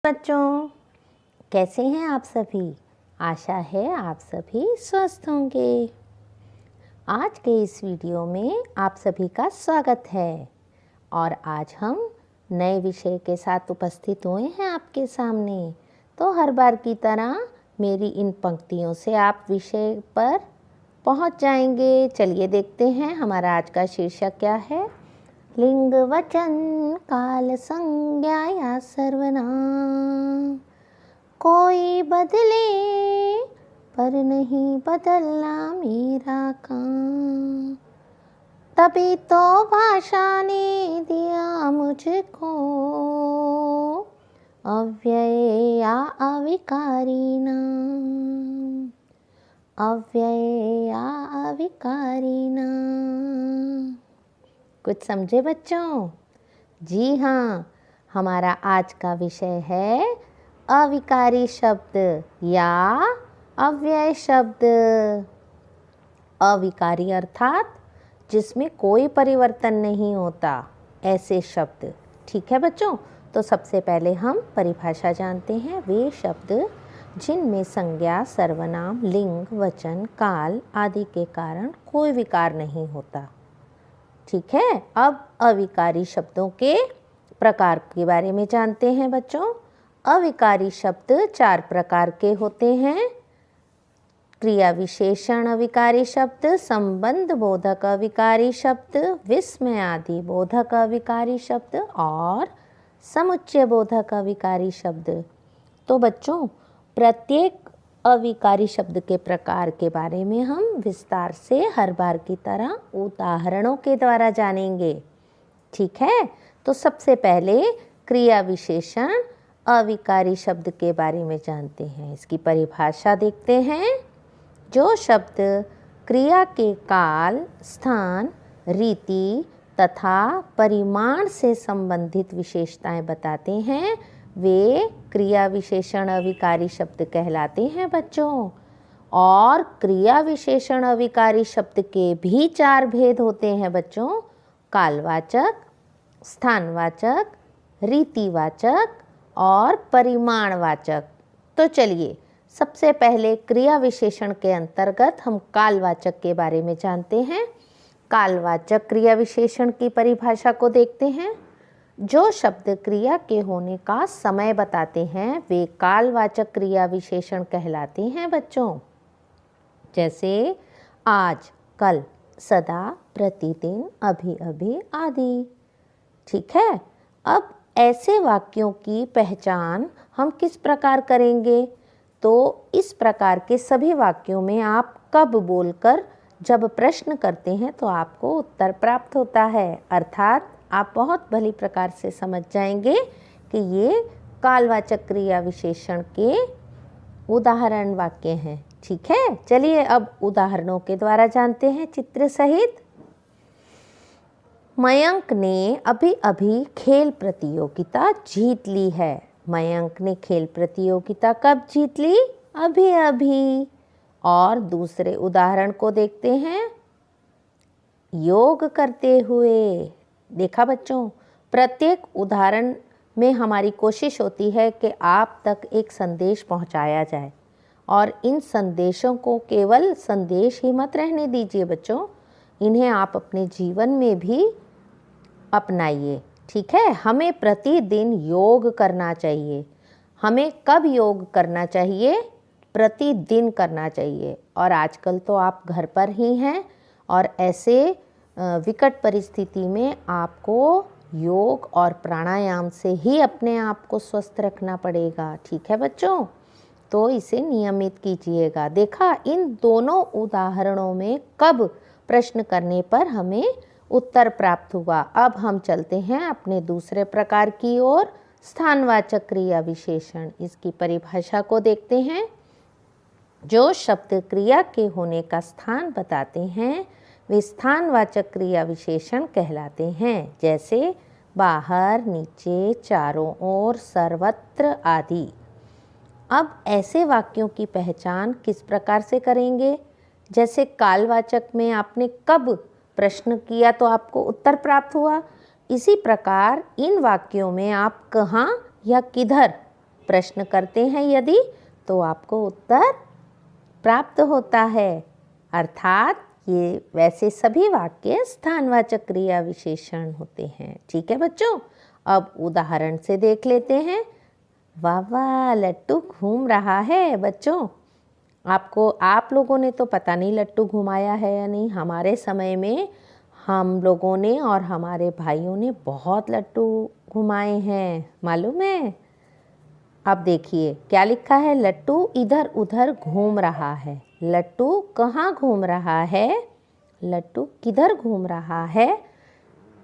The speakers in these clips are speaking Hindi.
बच्चों, कैसे हैं आप सभी। आशा है आप सभी स्वस्थ होंगे। आज के इस वीडियो में आप सभी का स्वागत है और आज हम नए विषय के साथ उपस्थित हुए हैं आपके सामने। तो हर बार की तरह मेरी इन पंक्तियों से आप विषय पर पहुंच जाएंगे। चलिए देखते हैं हमारा आज का शीर्षक क्या है। लिंग वचन काल संज्ञा या सर्वनाम, कोई बदले पर नहीं बदलना मेरा काम। तभी तो भाषा ने दिया मुझको अव्यय या अविकारी नाम, अव्यय या अविकारी नाम। कुछ समझे बच्चों? जी हाँ, हमारा आज का विषय है अविकारी शब्द या अव्यय शब्द। अविकारी अर्थात जिसमें कोई परिवर्तन नहीं होता, ऐसे शब्द। ठीक है बच्चों, तो सबसे पहले हम परिभाषा जानते हैं। वे शब्द जिनमें संज्ञा, सर्वनाम, लिंग, वचन, काल आदि के कारण कोई विकार नहीं होता। ठीक है, अब अविकारी शब्दों के प्रकार के बारे में जानते हैं बच्चों। अविकारी शब्द 4 प्रकार के होते हैं। क्रिया विशेषण अविकारी शब्द, संबंध बोधक अविकारी शब्द, विस्मय आदि बोधक अविकारी शब्द और समुच्चय बोधक अविकारी शब्द। तो बच्चों, प्रत्येक अविकारी शब्द के प्रकार के बारे में हम विस्तार से हर बार की तरह उदाहरणों के द्वारा जानेंगे। ठीक है, तो सबसे पहले क्रिया विशेषण अविकारी शब्द के बारे में जानते हैं। इसकी परिभाषा देखते हैं। जो शब्द क्रिया के काल, स्थान, रीति तथा परिमाण से संबंधित विशेषताएं बताते हैं, वे क्रिया विशेषण अविकारी शब्द कहलाते हैं बच्चों। और क्रिया विशेषण अविकारी शब्द के भी 4 भेद होते हैं बच्चों। कालवाचक, स्थानवाचक, रीतिवाचक और परिमाणवाचक। तो चलिए सबसे पहले क्रिया विशेषण के अंतर्गत हम कालवाचक के बारे में जानते हैं। कालवाचक क्रिया विशेषण की परिभाषा को देखते हैं। जो शब्द क्रिया के होने का समय बताते हैं, वे कालवाचक क्रिया विशेषण कहलाते हैं बच्चों। जैसे आज, कल, सदा, प्रतिदिन, अभी अभी आदि। ठीक है, अब ऐसे वाक्यों की पहचान हम किस प्रकार करेंगे? तो इस प्रकार के सभी वाक्यों में आप कब बोलकर जब प्रश्न करते हैं तो आपको उत्तर प्राप्त होता है। अर्थात आप बहुत भली प्रकार से समझ जाएंगे कि ये कालवाचक क्रिया विशेषण के उदाहरण वाक्य हैं। ठीक है, चलिए अब उदाहरणों के द्वारा जानते हैं चित्र सहित। मयंक ने अभी अभी खेल प्रतियोगिता जीत ली है। मयंक ने खेल प्रतियोगिता कब जीत ली? अभी अभी। और दूसरे उदाहरण को देखते हैं। योग करते हुए। देखा बच्चों, प्रत्येक उदाहरण में हमारी कोशिश होती है कि आप तक एक संदेश पहुंचाया जाए और इन संदेशों को केवल संदेश ही मत रहने दीजिए बच्चों, इन्हें आप अपने जीवन में भी अपनाइए। ठीक है, हमें प्रतिदिन योग करना चाहिए। हमें कब योग करना चाहिए? प्रतिदिन करना चाहिए। और आजकल तो आप घर पर ही हैं और ऐसे विकट परिस्थिति में आपको योग और प्राणायाम से ही अपने आप को स्वस्थ रखना पड़ेगा। ठीक है बच्चों, तो इसे नियमित कीजिएगा। देखा, इन दोनों उदाहरणों में कब प्रश्न करने पर हमें उत्तर प्राप्त हुआ। अब हम चलते हैं अपने दूसरे प्रकार की ओर, स्थानवाचक क्रिया विशेषण। इसकी परिभाषा को देखते हैं। जो शब्द क्रिया के होने का स्थान बताते हैं, वे स्थानवाचक क्रिया विशेषण कहलाते हैं। जैसे बाहर, नीचे, चारों ओर, सर्वत्र आदि। अब ऐसे वाक्यों की पहचान किस प्रकार से करेंगे? जैसे कालवाचक में आपने कब प्रश्न किया तो आपको उत्तर प्राप्त हुआ, इसी प्रकार इन वाक्यों में आप कहाँ या किधर प्रश्न करते हैं यदि, तो आपको उत्तर प्राप्त होता है। अर्थात ये वैसे सभी वाक्य स्थानवाचक क्रिया विशेषण होते हैं। ठीक है बच्चों, अब उदाहरण से देख लेते हैं। वाह वाह, लट्टू घूम रहा है। बच्चों, आप लोगों ने तो पता नहीं लट्टू घुमाया है या नहीं। हमारे समय में हम लोगों ने और हमारे भाइयों ने बहुत लट्टू घुमाए हैं, मालूम है। अब देखिए क्या लिखा है, लट्टू इधर उधर घूम रहा है। लट्टू कहाँ घूम रहा है? लट्टू किधर घूम रहा है?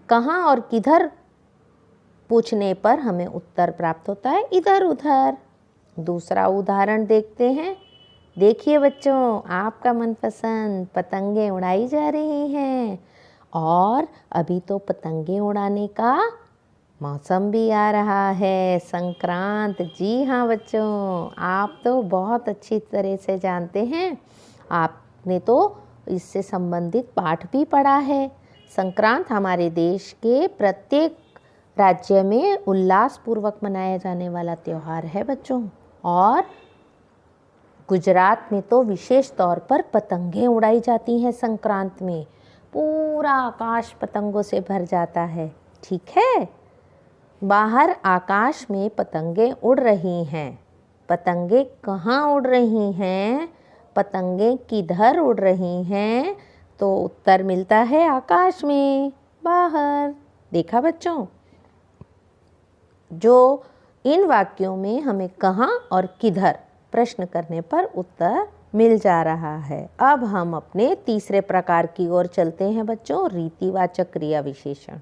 कहाँ और किधर पूछने पर हमें उत्तर प्राप्त होता है इधर उधर। दूसरा उदाहरण देखते हैं। देखिए बच्चों, आपका मनपसंद पतंगे उड़ाई जा रही हैं और अभी तो पतंगे उड़ाने का मौसम भी आ रहा है, संक्रांत। जी हाँ बच्चों, आप तो बहुत अच्छी तरह से जानते हैं। आपने तो इससे संबंधित पाठ भी पढ़ा है। संक्रांत हमारे देश के प्रत्येक राज्य में उल्लासपूर्वक मनाया जाने वाला त्यौहार है बच्चों। और गुजरात में तो विशेष तौर पर पतंगे उड़ाई जाती हैं संक्रांत में। पूरा आकाश पतंगों से भर जाता है। ठीक है, बाहर आकाश में पतंगे उड़ रही हैं। पतंगे कहाँ उड़ रही हैं? पतंगे किधर उड़ रही हैं? तो उत्तर मिलता है आकाश में, बाहर। देखा बच्चों, जो इन वाक्यों में हमें कहाँ और किधर प्रश्न करने पर उत्तर मिल जा रहा है। अब हम अपने तीसरे प्रकार की ओर चलते हैं बच्चों, रीतिवाचक क्रिया विशेषण।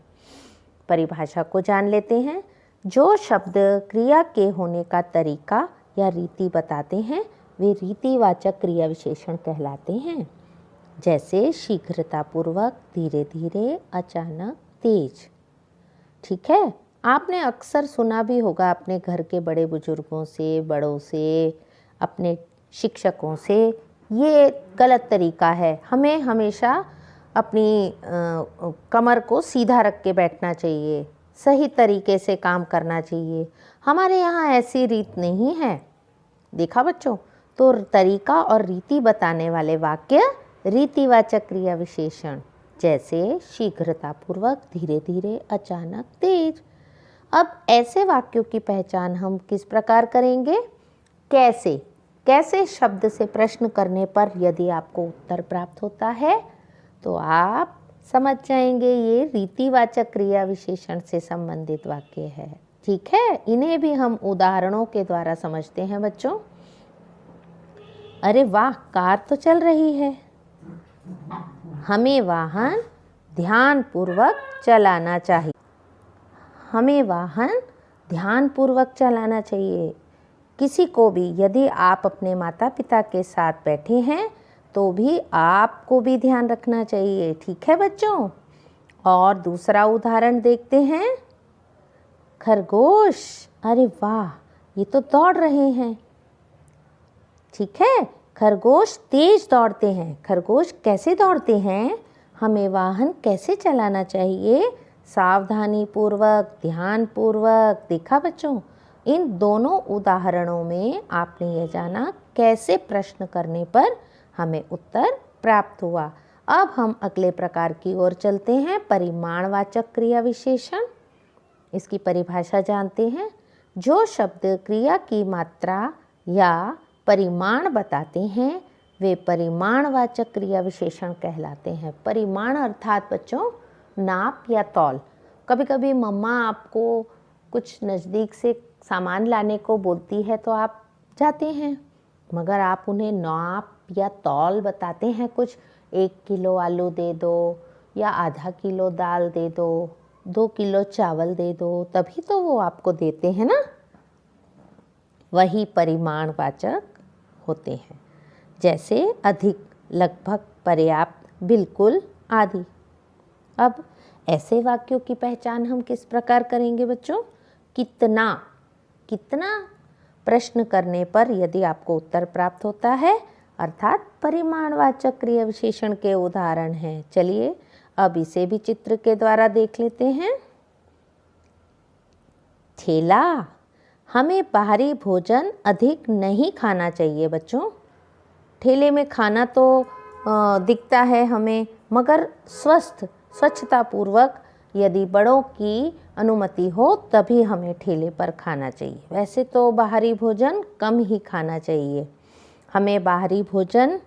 परिभाषा को जान लेते हैं। जो शब्द क्रिया के होने का तरीका या रीति बताते हैं वे रीतिवाचक क्रिया विशेषण कहलाते हैं। जैसे शीघ्रतापूर्वक, धीरे धीरे, अचानक, तेज। ठीक है, आपने अक्सर सुना भी होगा अपने घर के बड़े बुजुर्गों से, बड़ों से, अपने शिक्षकों से, ये गलत तरीका है। हमें हमेशा अपनी कमर को सीधा रख के बैठना चाहिए, सही तरीके से काम करना चाहिए। हमारे यहाँ ऐसी रीत नहीं है। देखा बच्चों, तो तरीका और रीति बताने वाले वाक्य रीतिवाचक क्रिया विशेषण, जैसे शीघ्रतापूर्वक, धीरे धीरे, अचानक, तेज। अब ऐसे वाक्यों की पहचान हम किस प्रकार करेंगे? कैसे शब्द से प्रश्न करने पर यदि आपको उत्तर प्राप्त होता है तो आप समझ जाएंगे ये रीतिवाचक क्रिया विशेषण से संबंधित वाक्य है। ठीक है, इन्हें भी हम उदाहरणों के द्वारा समझते हैं बच्चों। अरे वाह, कार तो चल रही है। हमें वाहन ध्यानपूर्वक चलाना चाहिए। हमें वाहन ध्यानपूर्वक चलाना चाहिए। किसी को भी, यदि आप अपने माता पिता के साथ बैठे हैं तो भी आपको भी ध्यान रखना चाहिए। ठीक है बच्चों, और दूसरा उदाहरण देखते हैं। खरगोश, अरे वाह, ये तो दौड़ रहे हैं। ठीक है, खरगोश तेज दौड़ते हैं। खरगोश कैसे दौड़ते हैं? हमें वाहन कैसे चलाना चाहिए? सावधानी पूर्वक, ध्यान पूर्वक। देखा बच्चों, इन दोनों उदाहरणों में आपने यह जाना कैसे प्रश्न करने पर हमें उत्तर प्राप्त हुआ। अब हम अगले प्रकार की ओर चलते हैं, परिमाणवाचक क्रिया विशेषण। इसकी परिभाषा जानते हैं। जो शब्द क्रिया की मात्रा या परिमाण बताते हैं वे परिमाणवाचक क्रिया विशेषण कहलाते हैं। परिमाण अर्थात बच्चों नाप या तौल। कभी कभी मम्मा आपको कुछ नज़दीक से सामान लाने को बोलती है तो आप जाते हैं, मगर आप उन्हें नाप या तौल बताते हैं। कुछ 1 किलो आलू दे दो या आधा किलो दाल दे दो, 2 किलो चावल दे दो, तभी तो वो आपको देते हैं ना। वही परिमाणवाचक होते हैं, जैसे अधिक, लगभग, पर्याप्त, बिल्कुल आदि। अब ऐसे वाक्यों की पहचान हम किस प्रकार करेंगे बच्चों? कितना प्रश्न करने पर यदि आपको उत्तर प्राप्त होता है, अर्थात परिमाणवाचक क्रिया विशेषण के उदाहरण हैं। चलिए अब इसे भी चित्र के द्वारा देख लेते हैं। ठेला, हमें बाहरी भोजन अधिक नहीं खाना चाहिए बच्चों। ठेले में खाना तो दिखता है हमें, मगर स्वच्छतापूर्वक यदि बड़ों की अनुमति हो तभी हमें ठेले पर खाना चाहिए। वैसे तो बाहरी भोजन कम ही खाना चाहिए। हमें बाहरी भोजन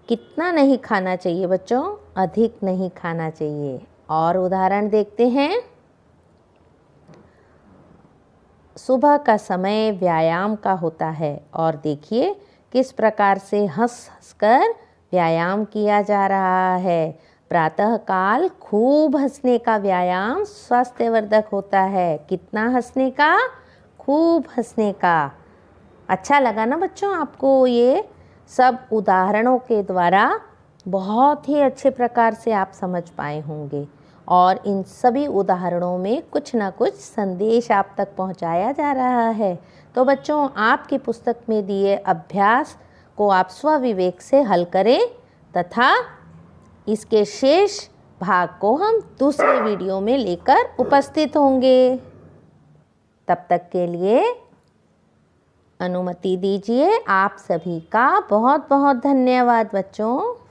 कितना नहीं खाना चाहिए बच्चों? अधिक नहीं खाना चाहिए। और उदाहरण देखते हैं। सुबह का समय व्यायाम का होता है और देखिए किस प्रकार से हंस हंसकर व्यायाम किया जा रहा है। प्रातःकाल खूब हंसने का व्यायाम स्वास्थ्यवर्धक होता है। कितना हंसने का? खूब हंसने का। अच्छा लगा ना बच्चों आपको? ये सब उदाहरणों के द्वारा बहुत ही अच्छे प्रकार से आप समझ पाए होंगे और इन सभी उदाहरणों में कुछ ना कुछ संदेश आप तक पहुंचाया जा रहा है। तो बच्चों, आपकी पुस्तक में दिए अभ्यास को आप स्वविवेक से हल करें तथा इसके शेष भाग को हम दूसरे वीडियो में लेकर उपस्थित होंगे। तब तक के लिए अनुमति दीजिए। आप सभी का बहुत बहुत धन्यवाद बच्चों।